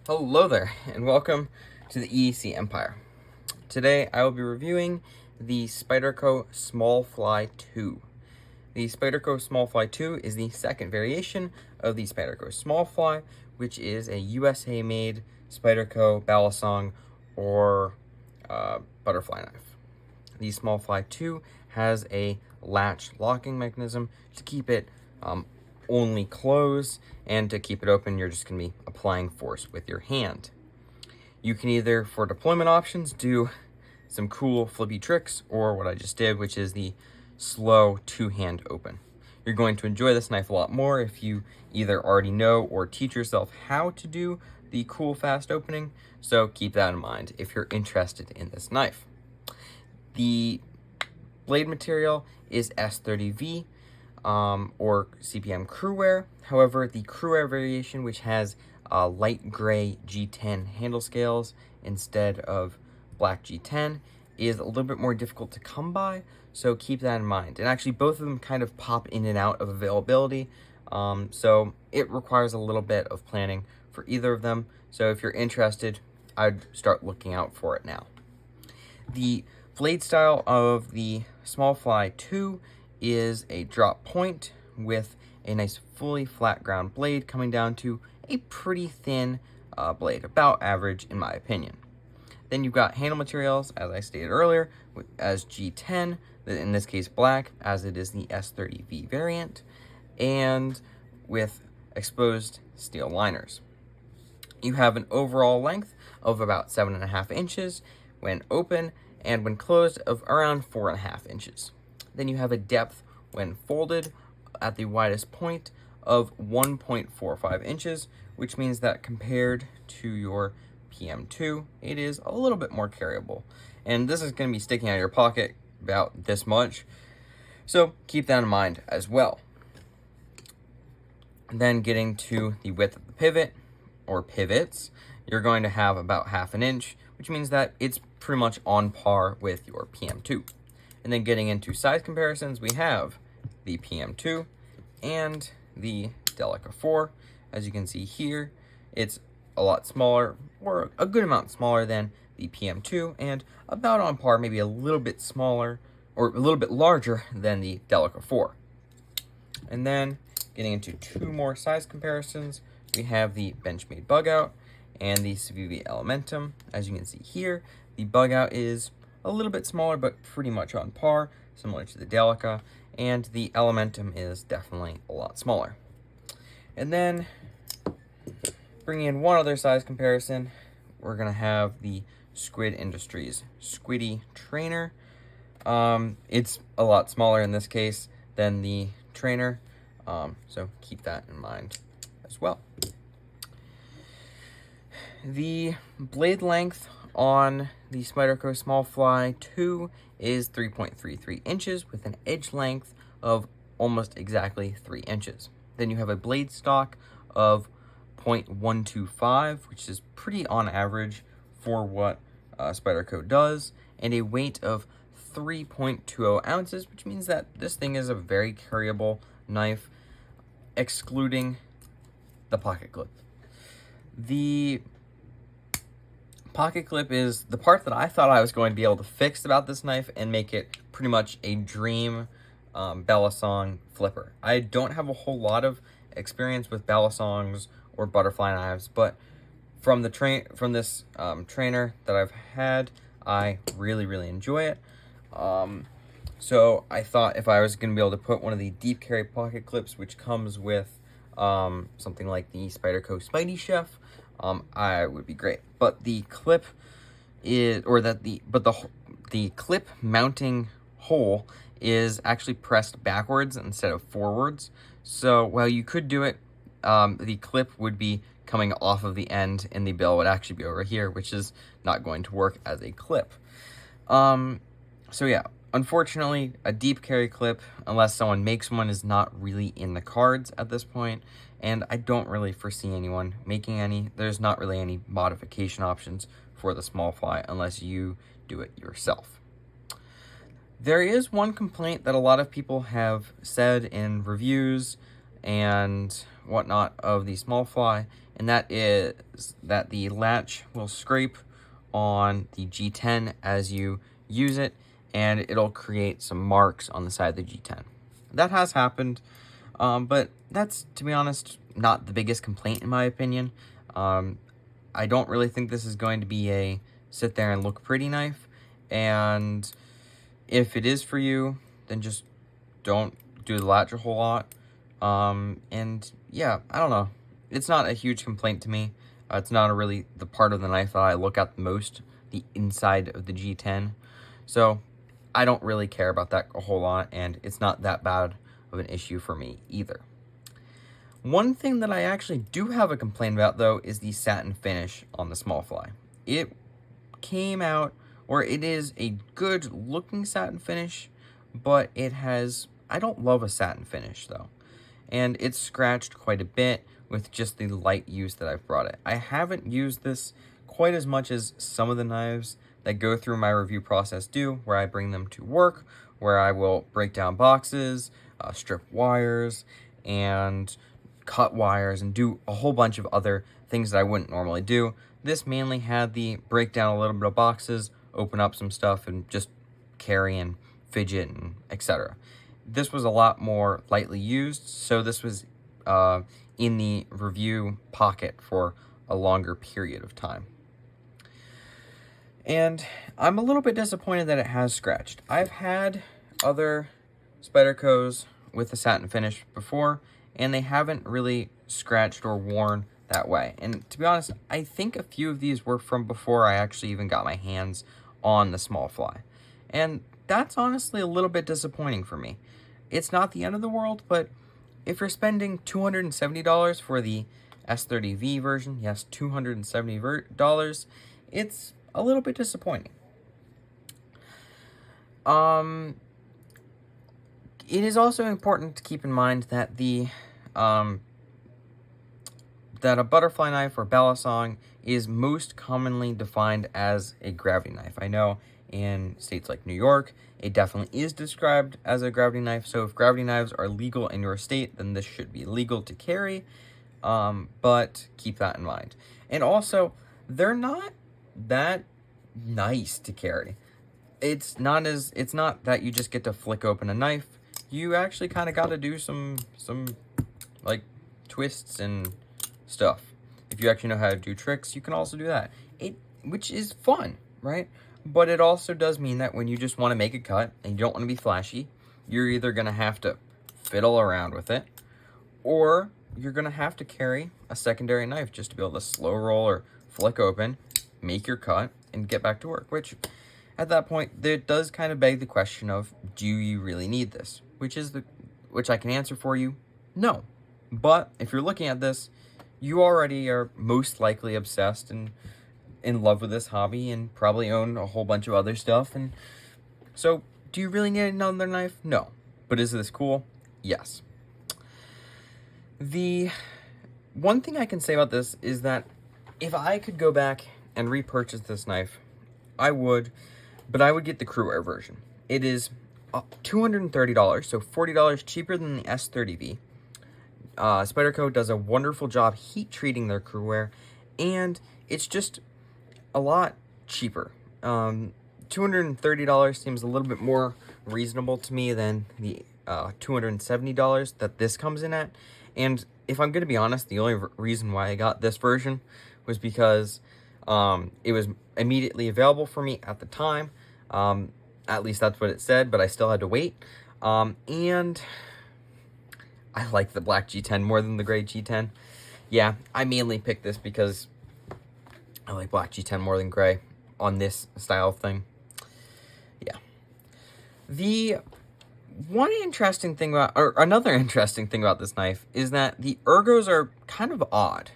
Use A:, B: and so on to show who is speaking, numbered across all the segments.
A: Hello there, and welcome to the EDC Empire. Today, I will be reviewing the Spyderco Smallfly 2. The Spyderco Smallfly 2 is the second variation of the Spyderco Smallfly, which is a USA-made Spyderco balisong or butterfly knife. The Smallfly 2 has a latch locking mechanism to keep it only closed, and to keep it open, you're just going to be applying force with your hand. You can either, for deployment options, do some cool flippy tricks, or what I just did, which is the slow two-hand open. You're going to enjoy this knife a lot more if you either already know or teach yourself how to do the cool fast opening, so keep that in mind if you're interested in this knife. The blade material is S30V, or CPM-CruWear. However, the CruWear variation, which has light gray G10 handle scales instead of black G10, is a little bit more difficult to come by, so keep that in mind. And actually, both of them kind of pop in and out of availability, so it requires a little bit of planning for either of them. So if you're interested, I'd start looking out for it now. The blade style of the Smallfly 2 is a drop point with a nice fully flat ground blade coming down to a pretty thin blade, about average in my opinion. Then you've got handle materials, as I stated earlier, as G10, in this case black, as it is the S30V variant, and with exposed steel liners. You have an overall length of about 7.5 inches when open, and when closed of around 4.5 inches. Then you have a depth when folded at the widest point of 1.45 inches, which means that compared to your PM2, it is a little bit more carryable. And this is going to be sticking out of your pocket about this much, so keep that in mind as well. Then getting to the width of the pivot, or pivots, you're going to have about 1/2 inch, which means that it's pretty much on par with your PM2. And then getting into size comparisons, we have the PM2 and the Delica 4. As you can see here, it's a lot smaller, or a good amount smaller than the PM2, and about on par, maybe a little bit smaller, or a little bit larger than the Delica 4. And then getting into two more size comparisons, we have the Benchmade Bug Out and the Civivi Elementum. As you can see here, the Bug Out is a little bit smaller, but pretty much on par, similar to the Delica, and the Elementum is definitely a lot smaller. And then, bringing in one other size comparison, we're going to have the Squid Industries Squiddy Trainer. It's a lot smaller in this case than the Trainer, so keep that in mind as well. The blade length on the Spyderco Smallfly 2 is 3.33 inches with an edge length of almost exactly 3 inches. Then you have a blade stock of 0.125, which is pretty on average for what Spyderco does, and a weight of 3.20 ounces, which means that this thing is a very carryable knife, excluding the pocket clip. The pocket clip is the part that I thought I was going to be able to fix about this knife and make it pretty much a dream balisong flipper. I don't have a whole lot of experience with balisongs or butterfly knives, but from this trainer that I've had, I really enjoy it. So I thought if I was going to be able to put one of the deep carry pocket clips, which comes with something like the Spyderco Spidey Chef, I would be great. But the clip is, the clip mounting hole is actually pressed backwards instead of forwards. So while you could do it, the clip would be coming off of the end, and the bill would actually be over here, which is not going to work as a clip. So yeah, unfortunately, a deep carry clip, unless someone makes one, is not really in the cards at this point, and I don't really foresee anyone making any. There's not really any modification options for the Smallfly unless you do it yourself. There is one complaint that a lot of people have said in reviews and whatnot of the Smallfly, and that is that the latch will scrape on the G10 as you use it, and it'll create some marks on the side of the G10. That has happened, but that's, to be honest, not the biggest complaint in my opinion. I don't really think this is going to be a sit there and look pretty knife, and if it is for you, then just don't do the latch a whole lot. And yeah, I don't know. It's not a huge complaint to me. It's not really the part of the knife that I look at the most, the inside of the G10. So I don't really care about that a whole lot, and it's not that bad of an issue for me either. One thing that I actually do have a complaint about, though, is the satin finish on the Smallfly. It came out, or it is a good looking satin finish, but it has, I don't love a satin finish though. And it's scratched quite a bit with just the light use that I've brought it. I haven't used this quite as much as some of the knives that go through my review process do, where I bring them to work, where I will break down boxes, strip wires, and cut wires, and do a whole bunch of other things that I wouldn't normally do. This mainly had the break down a little bit of boxes, open up some stuff, and just carry and fidget and etc. This was a lot more lightly used, so this was in the review pocket for a longer period of time. And I'm a little bit disappointed that it has scratched. I've had other Spydercos with a satin finish before, and they haven't really scratched or worn that way. And to be honest, I think a few of these were from before I actually even got my hands on the Smallfly. And that's honestly a little bit disappointing for me. It's not the end of the world, but if you're spending $270 for the S30V version, yes, $270, it's a little bit disappointing. It is also important to keep in mind that that a butterfly knife or balisong is most commonly defined as a gravity knife. I know in states like New York, it definitely is described as a gravity knife. So if gravity knives are legal in your state, then this should be legal to carry. But keep that in mind. And also, they're not that nice to carry. It's not that you just get to flick open a knife. You actually kind of got to do some like twists and stuff. If you actually know how to do tricks, you can also do that. Which is fun, right? But it also does mean that when you just want to make a cut and you don't want to be flashy, you're either going to have to fiddle around with it, or you're going to have to carry a secondary knife just to be able to slow roll or flick open, make your cut, and get back to work. Which, at that point, it does kind of beg the question of, do you really need this? Which I can answer for you, no. But if you're looking at this, you already are most likely obsessed and in love with this hobby and probably own a whole bunch of other stuff. And so, do you really need another knife? No. But is this cool? Yes. The one thing I can say about this is that if I could go back and repurchase this knife, I would, but I would get the CruWear version. It is $230, so $40 cheaper than the S30V. Spyderco does a wonderful job heat treating their CruWear, and it's just a lot cheaper. $230 seems a little bit more reasonable to me than the $270 that this comes in at. And if I'm going to be honest, the only reason why I got this version was because it was immediately available for me at the time. At least that's what it said, but I still had to wait. And I like the black G10 more than the gray G10. Yeah, I mainly picked this because I like black G10 more than gray on this style thing. Yeah. The one interesting thing about, or another interesting thing about this knife is that the ergos are kind of odd.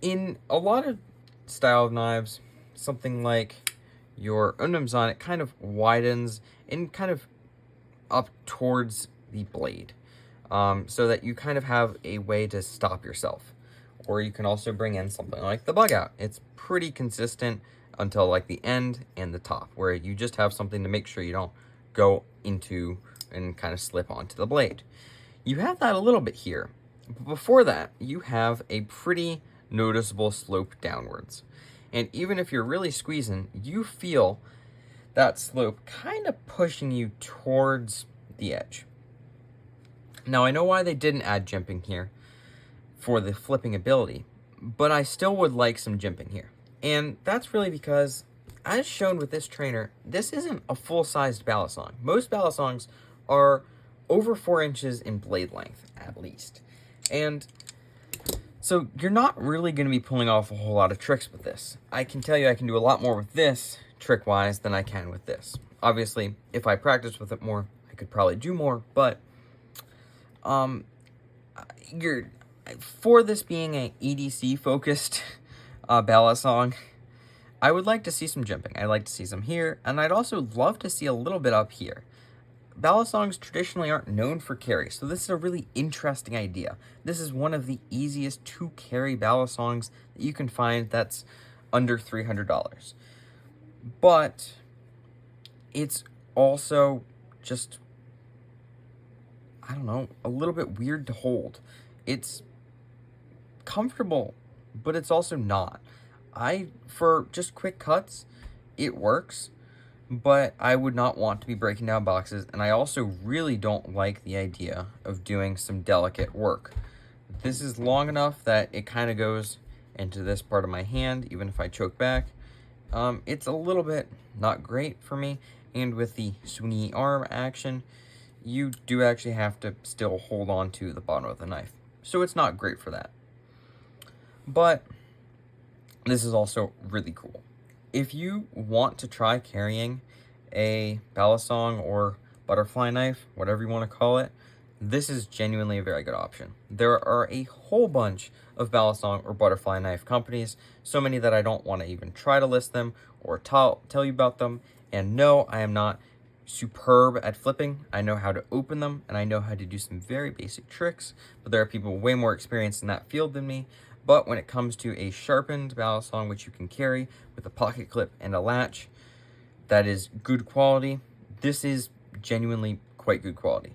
A: In a lot of style of knives, something like your Unumzon, it kind of widens and kind of up towards the blade, so that you kind of have a way to stop yourself. Or you can also bring in something like the bug out. It's pretty consistent until like the end and the top, where you just have something to make sure you don't go into and kind of slip onto the blade. You have that a little bit here. But before that, you have a pretty noticeable slope downwards. And even if you're really squeezing, you feel that slope kind of pushing you towards the edge. Now, I know why they didn't add jimping here for the flipping ability, but I still would like some jimping here. And that's really because, as shown with this trainer, this isn't a full-sized balisong. Most balisongs are over 4 inches in blade length, at least. And so you're not really going to be pulling off a whole lot of tricks with this. I can tell you I can do a lot more with this, trick-wise, than I can with this. Obviously, if I practice with it more, I could probably do more, but for this being an EDC-focused balisong, I would like to see some jimping. I'd like to see some here, and I'd also love to see a little bit up here. Balisongs traditionally aren't known for carry, so this is a really interesting idea. This is one of the easiest to carry balisongs that you can find that's under $300. But it's also just, I don't know, a little bit weird to hold. It's comfortable, but it's also not. For just quick cuts, it works, but I would not want to be breaking down boxes, and I also really don't like the idea of doing some delicate work. This is long enough that it kind of goes into this part of my hand, even if I choke back. It's a little bit not great for me, and with the swingy arm action, you do actually have to still hold on to the bottom of the knife. So it's not great for that. But this is also really cool. If you want to try carrying a balisong or butterfly knife, whatever you want to call it, this is genuinely a very good option. There are a whole bunch of balisong or butterfly knife companies, so many that I don't want to even try to list them or tell you about them. And no, I am not superb at flipping. I know how to open them, and I know how to do some very basic tricks, but there are people way more experienced in that field than me. But when it comes to a sharpened balisong, which you can carry with a pocket clip and a latch, that is good quality. This is genuinely quite good quality.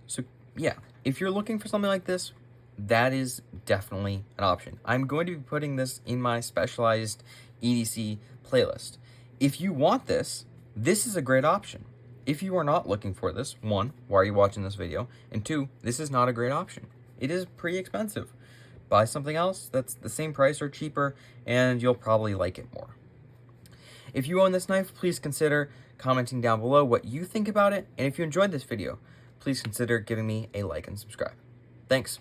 A: So yeah, if you're looking for something like this, that is definitely an option. I'm going to be putting this in my specialized EDC playlist. If you want this, this is a great option. If you are not looking for this, 1, why are you watching this video? And 2, this is not a great option. It is pretty expensive. Buy something else that's the same price or cheaper, and you'll probably like it more. If you own this knife, please consider commenting down below what you think about it, and if you enjoyed this video, please consider giving me a like and subscribe. Thanks.